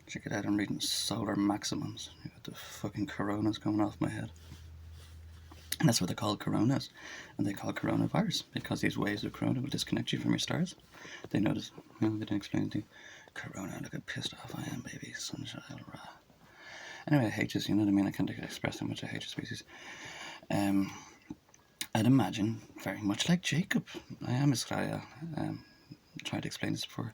Check it out, I'm reading Solar Maximums. You got the fucking coronas coming off my head. And that's what they're called, coronas. And they call coronavirus because these waves of corona will disconnect you from your stars. They notice, they didn't explain it to you. Corona, look how pissed off I am, baby. Sunshine, rah. Anyway, I hate you, you know what I mean? I can't express how much I hate your species. I'd imagine, very much like Jacob. I am Israel. Tried to explain this before.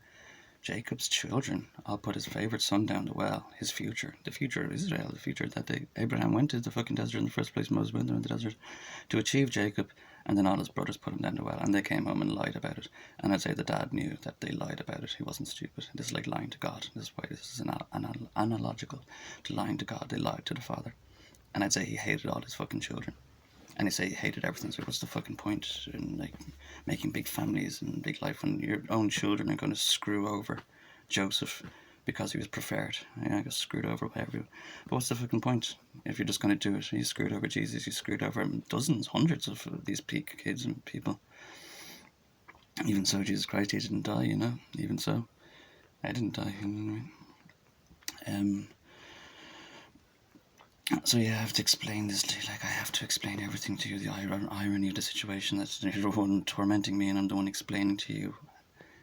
Jacob's children all put his favourite son down the well, his future, the future of Israel, the future that Abraham went to the fucking desert in the first place, Moses went there in the desert to achieve Jacob, and then all his brothers put him down the well, and they came home and lied about it. And I'd say the dad knew that they lied about it. He wasn't stupid. This is like lying to God. This is why this is analogical to lying to God. They lied to the father. And I'd say he hated all his fucking children. And they say he hated everything. So what's the fucking point in like making big families and big life when your own children are going to screw over Joseph because he was preferred? Yeah, I got screwed over by everyone. But what's the fucking point if you're just going to do it? You screwed over Jesus. You screwed over dozens, hundreds of these peak kids and people. Even so, Jesus Christ, he didn't die. You know. Even so, I didn't die. You know what I mean? So yeah, I have to explain this to you, like I have to explain everything to you, the irony of the situation, that you're the one tormenting me and I'm the one explaining to you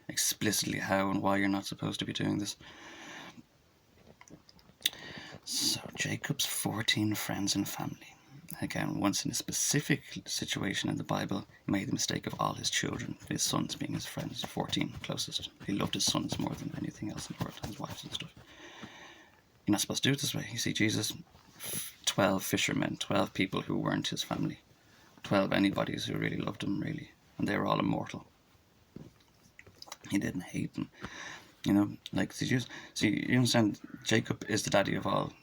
explicitly how and why you're not supposed to be doing this. So Jacob's 14 friends and family. Again, once in a specific situation in the Bible, he made the mistake of all his children, his sons being his friends, 14 closest. He loved his sons more than anything else in the world, his wives and stuff. You're not supposed to do it this way. You see, Jesus, 12 fishermen, 12 people who weren't his family, 12 anybodies who really loved him, really, and they were all immortal. He didn't hate them, you know, like the Jews. See, you understand, Jacob is the daddy of all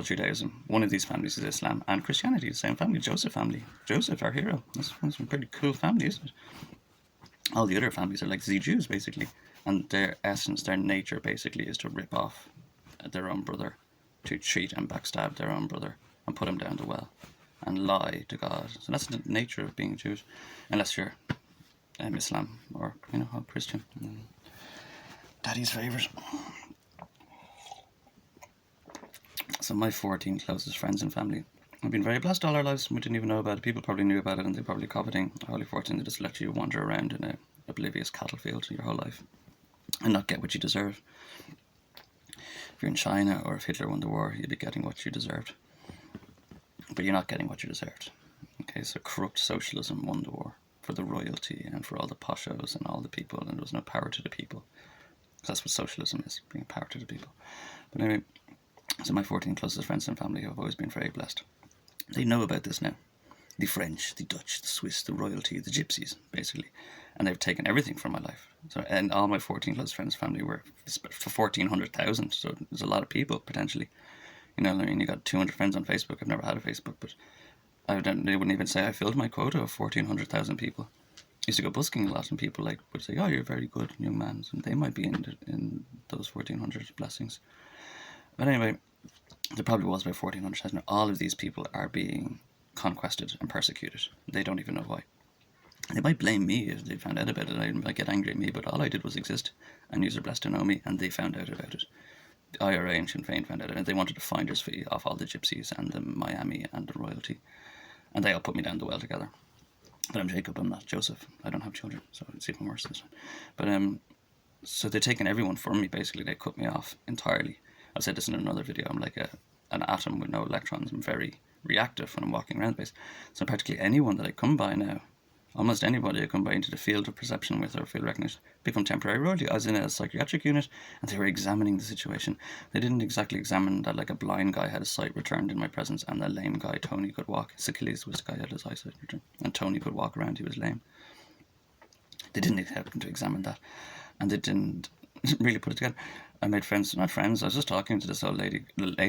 Judaism. One of these families is Islam and Christianity, the same family, Joseph family. Joseph, our hero. That's a pretty cool family, isn't it? All the other families are like the Jews, basically, and their essence, their nature, basically, is to rip off their own brother, to cheat and backstab their own brother and put him down the well and lie to God. So that's the nature of being Jewish, unless you're Islam or, you know, Christian. Daddy's favourite. So my 14 closest friends and family have been very blessed all our lives. We didn't even know about it. People probably knew about it and they're probably coveting Holy 14 to just let you wander around in a oblivious cattle field your whole life and not get what you deserve. If you're in China or if Hitler won the war, you'd be getting what you deserved. But you're not getting what you deserved. Okay, so corrupt socialism won the war for the royalty and for all the poshos and all the people, and there was no power to the people. Because that's what socialism is, bringing power to the people. But anyway, so my 14 closest friends and family have always been very blessed. They know about this now. The French, the Dutch, the Swiss, the royalty, the gypsies, basically. And they've taken everything from my life. So, and all my 14 close friends and family were for 1,400,000. So there's a lot of people, potentially. You know, I mean, you got 200 friends on Facebook. I've never had a Facebook, but they wouldn't even say I filled my quota of 1,400,000 people. I used to go busking a lot, and people would say, "Oh, you're a very good young man," and they might be in those 1,400 blessings. But anyway, there probably was about 1,400,000. All of these people are being conquested and persecuted. They don't even know why. They might blame me if they found out about it. They might get angry at me, but all I did was exist, and yous are blessed to know me, and they found out about it. The IRA and Sinn Féin found out, and they wanted a finder's fee off all the gypsies and the Miami and the royalty, and they all put me down the well together. But I'm Jacob, I'm not Joseph. I don't have children, so it's even worse this one. But so they're taking everyone from me, basically. They cut me off entirely. I've said this in another video. I'm like an atom with no electrons. I'm very reactive when I'm walking around the place. So practically anyone that I come by now, almost anybody I come by into the field of perception with or field recognition, become temporary royalty. I was in a psychiatric unit and they were examining the situation. They didn't exactly examine that like a blind guy had his sight returned in my presence and the lame guy, Tony, could walk. Achilles was the guy who had his eyesight returned. And Tony could walk around, he was lame. They didn't happen to examine that. And they didn't really put it together. I made friends, not friends, I was just talking to this old lady,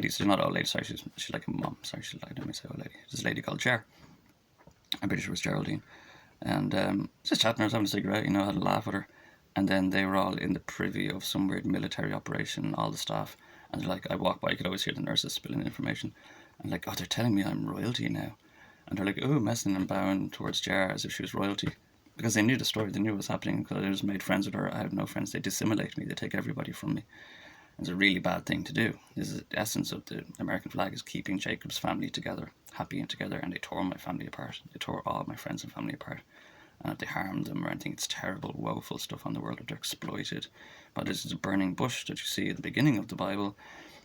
she's not old lady, sorry, she's like a mom, sorry, she lied, let me say old lady. This lady called Cher. I'm pretty sure it was Geraldine. And just chatting, I was having a cigarette, you know, I had a laugh with her. And then they were all in the privy of some weird military operation, all the staff. And they're like, I walk by, I could always hear the nurses spilling information. And like, oh, they're telling me I'm royalty now. And they're like, oh, messing and bowing towards Jar as if she was royalty. Because they knew the story, they knew what was happening. Because I just made friends with her, I have no friends. They dissimulate me, they take everybody from me. It's a really bad thing to do. This is the essence of the American flag, is keeping Jacob's family together, happy and together, and they tore my family apart. They tore all my friends and family apart. And if they harmed them or anything, it's terrible, woeful stuff on the world, if they're exploited. But this is a burning bush that you see at the beginning of the Bible,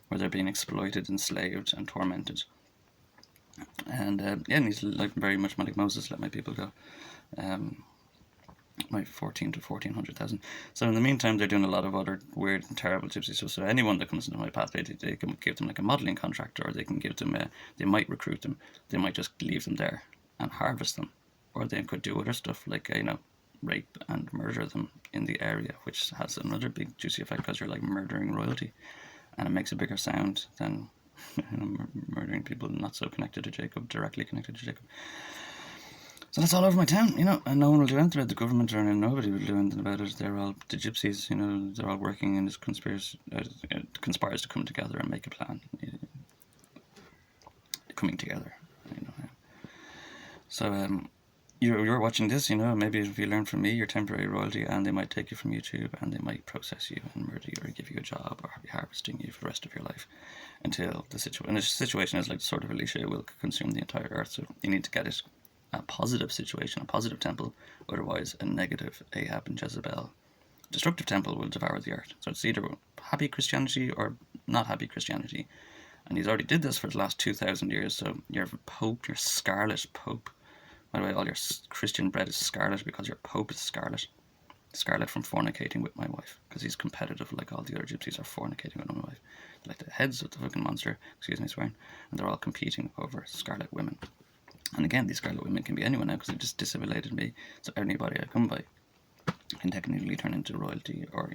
where they're being exploited, enslaved, and tormented. And and he's like very much like Moses, let my people go. My 14 to 1400,000. So in the meantime, they're doing a lot of other weird and terrible gypsy stuff. So anyone that comes into my pathway, they can give them like a modelling contract, or they can give them they might recruit them, they might just leave them there and harvest them, or they could do other stuff like rape and murder them in the area, which has another big juicy effect, because you're like murdering royalty, and it makes a bigger sound than murdering people not so connected to Jacob, directly connected to Jacob. So that's all over my town, and no one will do anything about it. The government or nobody will do anything about it. They're all, the gypsies, they're all working in this conspiracy, conspires to come together and make a plan. Coming together, So you're watching this, maybe if you learn from me, you're temporary royalty, and they might take you from YouTube, and they might process you and murder you, or give you a job, or be harvesting you for the rest of your life, until the situation is like sort of Elisha will consume the entire earth. So you need to get it a positive situation, a positive temple, otherwise a negative Ahab and Jezebel destructive temple will devour the earth. So it's either happy Christianity or not happy Christianity. And he's already did this for the last 2,000 years. So your Pope, your scarlet Pope, by the way, all your Christian bread is scarlet because your Pope is scarlet. Scarlet from fornicating with my wife, because he's competitive like all the other gypsies are fornicating with my wife. They're like the heads of the fucking monster, excuse me swearing, and they're all competing over scarlet women. And again, these scarlet women can be anyone now, because they just disaffiliated me. So anybody I come by can technically turn into royalty, or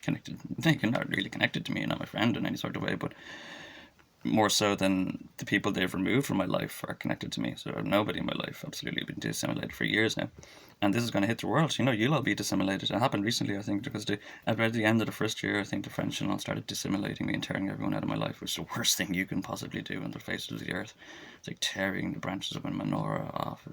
connected. You're not really connected to me, you're not my friend in any sort of way, but more so than the people they've removed from my life are connected to me. So nobody in my life absolutely been disassimilated for years now, and this is going to hit the world. You'll all be disassimilated. It happened recently, I think, because at the end of the first year, I think the French and all started disassimilating me and tearing everyone out of my life, which is the worst thing you can possibly do on the face of the earth. It's like tearing the branches of a menorah off.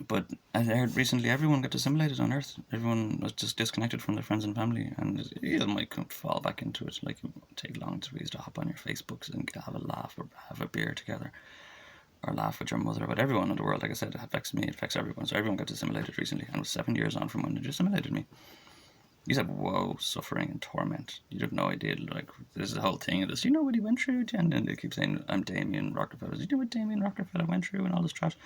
But I heard recently everyone got assimilated on Earth. Everyone was just disconnected from their friends and family, and you might fall back into it. Like, it won't take long to just hop on your Facebooks and have a laugh, or have a beer together, or laugh with your mother. But everyone in the world, like I said, it affects me, it affects everyone. So everyone got assimilated recently, and it was 7 years on from when they assimilated me. You said, woe, suffering and torment. You have no idea, like, there's the whole thing of this, what he went through, and then they keep saying, I'm Damien Rockefeller. You know what Damien Rockefeller went through and all this trash?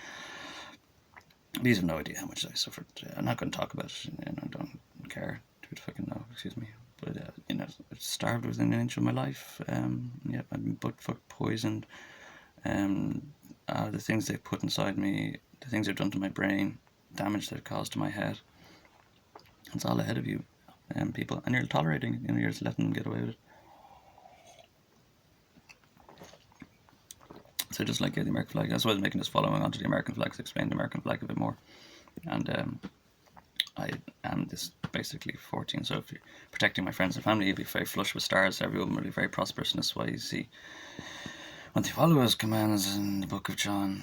These have no idea how much I suffered. I'm not going to talk about it. I don't care. Who the fucking know? Excuse me. But I starved within an inch of my life. Yeah, I'm butt fucked, poisoned. The things they've put inside me, the things they've done to my brain, damage they've caused to my head. It's all ahead of you, people, and you're tolerating it. You're just letting them get away with it. So just like the American flag, that's why I was making this following on to the American flag, to explain the American flag a bit more. And I am this basically 14, so if you're protecting my friends and family, you'll be very flush with stars, everyone will be very prosperous, and that's why you see, when they follow his commands in the book of John,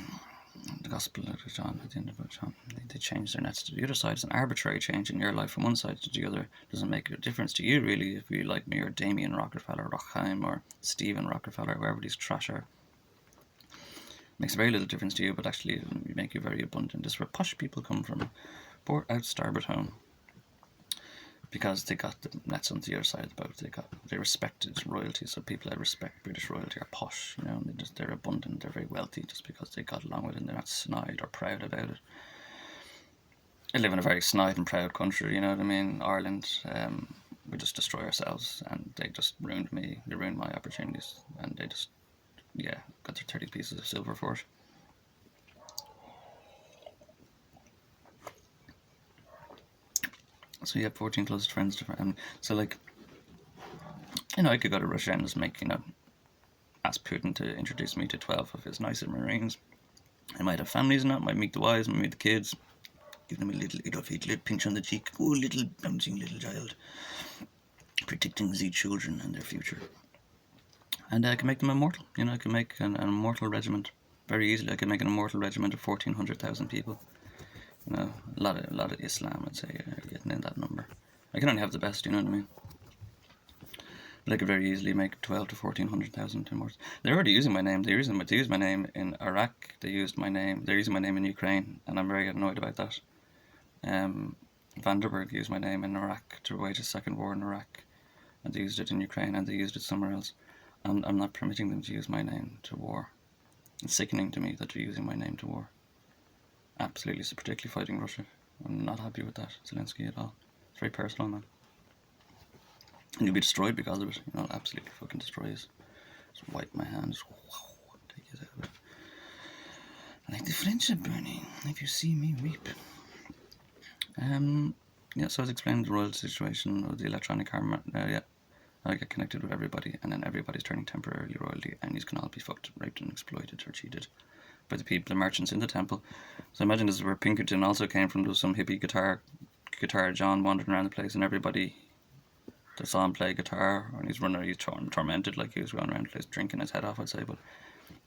the Gospel of John, at the end of the book of John, they change their nets to the other side. It's an arbitrary change in your life from one side to the other. It doesn't make a difference to you, really, if you like me, or Damien Rockefeller, Rockheim, or Stephen Rockefeller, whoever these trash are. Makes very little difference to you, but actually it make you very abundant. This is where posh people come from, out starboard home, because they got the nets on the other side of the boat. They respected royalty, so people that respect British royalty are posh, and they're abundant, they're very wealthy, just because they got along with it, and they're not snide or proud about it. I live in a very snide and proud country, you know what I mean? Ireland, we just destroy ourselves, and they just ruined me, they ruined my opportunities, and they just, got their 30 pieces of silver for it. So you have 14 closest friends, so like, I could go to Russia and just make, ask Putin to introduce me to 12 of his nicest Marines. I might have families and that, might meet the wives, might meet the kids, give them a little Adolf Hitler pinch on the cheek. Oh, little bouncing little child, protecting the children and their future. And I can make them immortal. I can make an immortal regiment very easily. I can make an immortal regiment of 1,400,000 people. A lot of Islam, I'd say, getting in that number. I can only have the best, you know what I mean? But I could very easily make 12 to 1400,000 in words. They're already using my name. They used my name in Iraq. They're using my name in Ukraine, and I'm very annoyed about that. Vandenberg used my name in Iraq to wage a second war in Iraq, and they used it in Ukraine, and they used it somewhere else. And I'm not permitting them to use my name to war. It's sickening to me that they're using my name to war. Absolutely, so particularly fighting Russia. I'm not happy with that, Zelensky, at all. It's very personal, man. And you'll be destroyed because of it. You know, it'll absolutely fucking destroy us. Just wipe my hands. Take it out. Like the friendship burning. If you see me weep. Yeah, so I was explaining the royal situation of the electronic car. Yeah, I get connected with everybody, and then everybody's turning temporarily royalty, and you can all be fucked, raped, and exploited or cheated by the people, the merchants in the temple. So imagine this is where Pinkerton also came from. There was some hippie guitar John wandering around the place, and everybody that saw him play guitar, and he's tormented, like he was running around the place drinking his head off, I'd say. But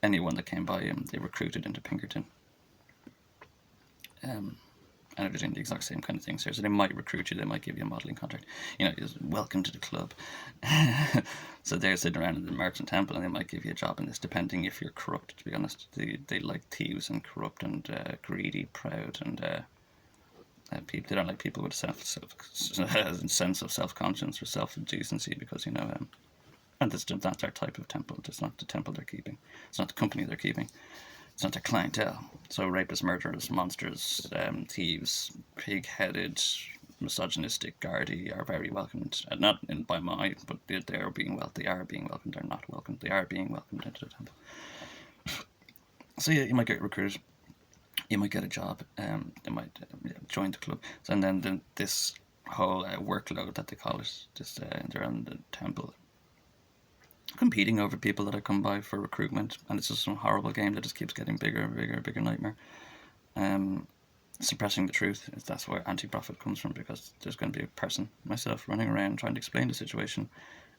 anyone that came by him, they recruited into Pinkerton. And they're doing the exact same kind of things here. So they might recruit you, they might give you a modelling contract. You know, just welcome to the club. So they're sitting around in the merchant temple, and they might give you a job in this, depending if you're corrupt, to be honest. They like thieves and corrupt and greedy, proud, and people. They don't like people with a sense of self-conscience or self-decency, because, you know, and that's their type of temple. It's not the temple they're keeping. It's not the company they're keeping. It's not their clientele. So rapists, murderers, monsters, thieves, pig-headed, misogynistic Gardaí are very welcomed. Not by my, but they are being welcomed. They're not welcomed. They are being welcomed into the temple. So yeah, you might get recruited. You might get a job. They might join the club. So, and then this whole workload that they call it, they're on the temple, competing over people that I come by for recruitment, and it's just some horrible game that just keeps getting bigger and bigger, bigger nightmare. Suppressing the truth, that's where anti-profit comes from, because there's going to be a person, myself, running around trying to explain the situation,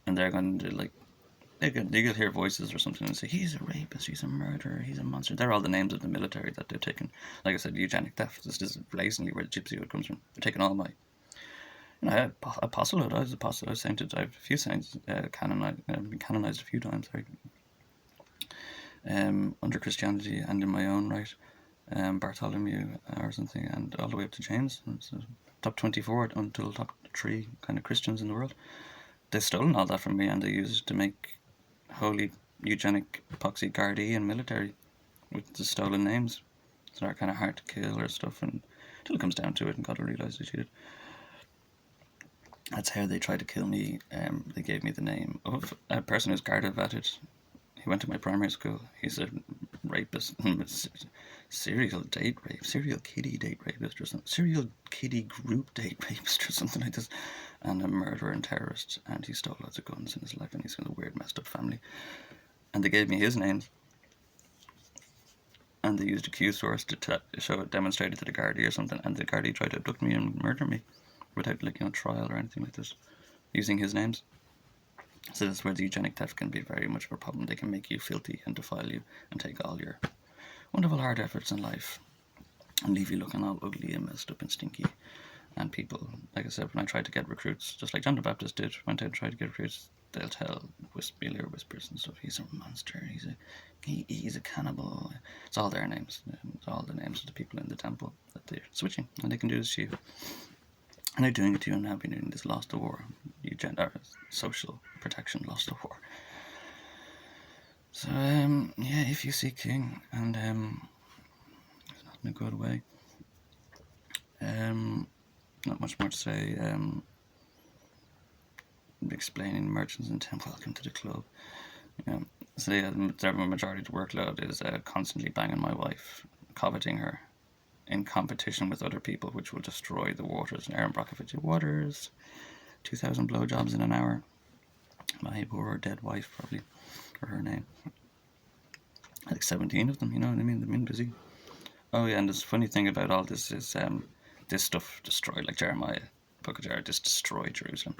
and they're going to, like, they could hear voices or something and say, he's a rapist, he's a murderer, he's a monster. They're all the names of the military that they've taken. Like I said, eugenic theft. This is blatantly where the gypsyhood comes from. They're taking all my... You know, I had apostlehood. I was apostle. I was sainted. I have a few saints canonized. Been canonized a few times. Under Christianity and in my own right, Bartholomew or something, and all the way up to James. So top 24 until top 3 kind of Christians in the world. They've stolen all that from me, and they use it to make holy eugenic epoxy Gardaí and military with the stolen names. So they're kind of hard to kill or stuff, and until it comes down to it, and God will realise they cheated. That's how they tried to kill me. They gave me the name of a person who's Garda vetted. He went to my primary school. He's a rapist, serial kiddie date rapist or something, serial kiddie group date rapist or something like this, and a murderer and terrorist, and he stole lots of guns in his life, and he's got a weird messed up family. And they gave me his names, and they used a Q source to demonstrate it to the Gardaí or something, and the Gardaí tried to abduct me and murder me without, like, you know, trial or anything like this, using his names. So that's where the eugenic theft can be very much of a problem. They can make you filthy and defile you and take all your wonderful hard efforts in life and leave you looking all ugly and messed up and stinky. And people, like I said, when I tried to get recruits, just like John the Baptist did, went out and tried to get recruits, they'll tell whispers and stuff. He's a monster. He's a cannibal. It's all their names. It's all the names of the people in the temple that they're switching, and they can do this to you. And they're doing it to you, and have been doing this lost the war, social protection, lost the war. So yeah, if you see King, and it's not in a good way. Not much more to say. Explaining merchants in temple, welcome to the club. So yeah, the majority of the workload is constantly banging my wife, coveting her, in competition with other people, which will destroy the waters. And Aaron Brockovich, waters, 2,000 blowjobs in an hour. My poor dead wife, probably, or her name. Like 17 of them, you know what I mean? They've been busy. Oh yeah, and the funny thing about all this is this stuff destroyed, like Jeremiah, Book of Jeremiah, just destroyed Jerusalem.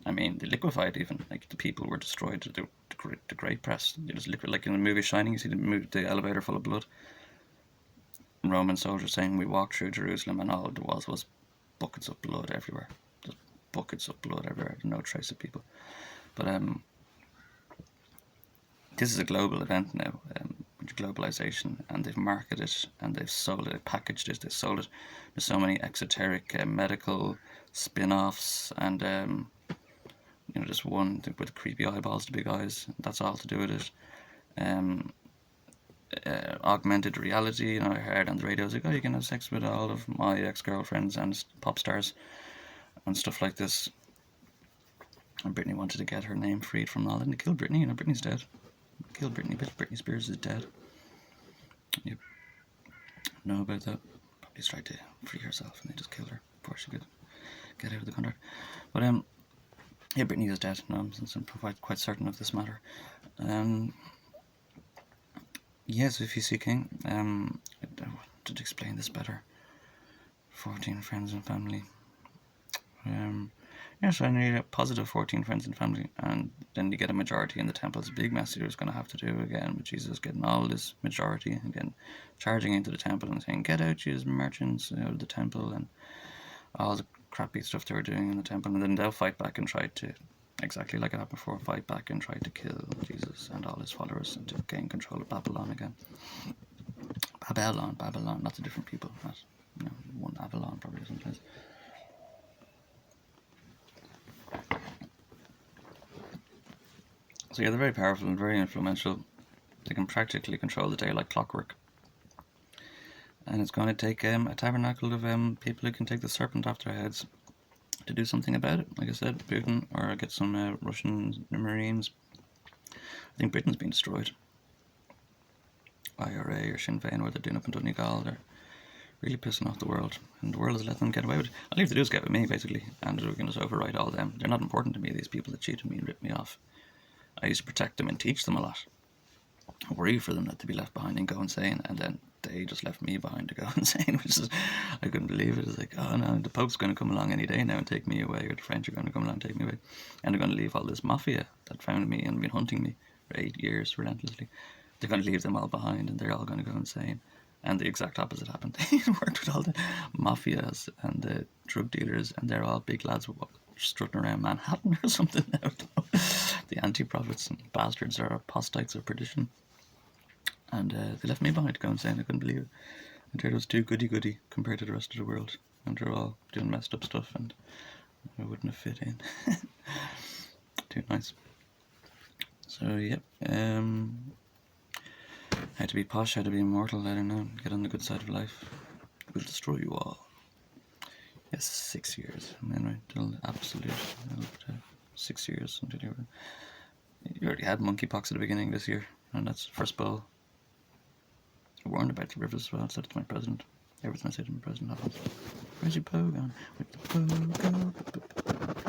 I mean, they liquefied even, like the people were destroyed. The great press, they just liquid, like in the movie Shining, you see the elevator full of blood. Roman soldiers saying we walked through Jerusalem and all it was buckets of blood everywhere. Just buckets of blood everywhere, no trace of people. But this is a global event now, globalization, and they've marketed it and they've sold it, they've packaged it, they've sold it. There's so many exoteric medical spin-offs, and just one with creepy eyeballs, the big eyes. That's all to do with it. Augmented reality. I heard on the radio, like, oh, you can have sex with all of my ex-girlfriends and pop stars and stuff like this. And Britney wanted to get her name freed from all that, and they killed Britney. Britney's dead. Killed Britney. Britney Spears is dead. Yep. Know about that? Probably tried to free herself, and they just killed her before she could get out of the contract. But yeah, Britney is dead. No, I'm quite certain of this matter. Yes, if you see King, to explain this better, 14 friends and family. So I need a positive 14 friends and family, and then you get a majority in the temple. It's a big mess you're going to have to do again with Jesus getting all this majority, again charging into the temple and saying, get out, you merchants, out of the temple, and all the crappy stuff they were doing in the temple. And then they'll fight back and try to, exactly like it happened before, fight back and try to kill Jesus and all his followers and to gain control of Babylon again. Babylon, lots of different people. Not, one Avalon probably someplace. So yeah, they're very powerful and very influential. They can practically control the day like clockwork. And it's going to take a tabernacle of people who can take the serpent off their heads to do something about it. Like I said, Putin, or get some Russian Marines. I think Britain's been destroyed. IRA or Sinn Féin, what they're doing up in Donegal, they're really pissing off the world. And the world has let them get away with it. All you have to do is get with me, basically, and we're going to override all them. They're not important to me, these people that cheated me and ripped me off. I used to protect them and teach them a lot. I worry for them not to be left behind and go insane, and then they just left me behind to go insane, which is, I couldn't believe it. It's like, oh no, the Pope's going to come along any day now and take me away, or the French are going to come along and take me away, and they're going to leave all this mafia that found me and been hunting me for 8 years relentlessly. They're going to leave them all behind, and they're all going to go insane. And the exact opposite happened. He worked with all the mafias and the drug dealers, and they're all big lads strutting around Manhattan or something now. The anti-prophets and bastards are apostates of perdition. And they left me behind to go insane. I couldn't believe it. And there was too goody-goody compared to the rest of the world. And they're all doing messed up stuff, and I wouldn't have fit in. Too nice. So, yep. How to be posh, how to be immortal, I don't know. Get on the good side of life. We'll destroy you all. Yes, 6 years. And then right till absolute. 6 years until you already had monkeypox at the beginning this year, and that's first bowl. I warned about the rivers as well. I said it to my president. Everything I say to my president happens. Where's your Poe gone? Where's the Poe go?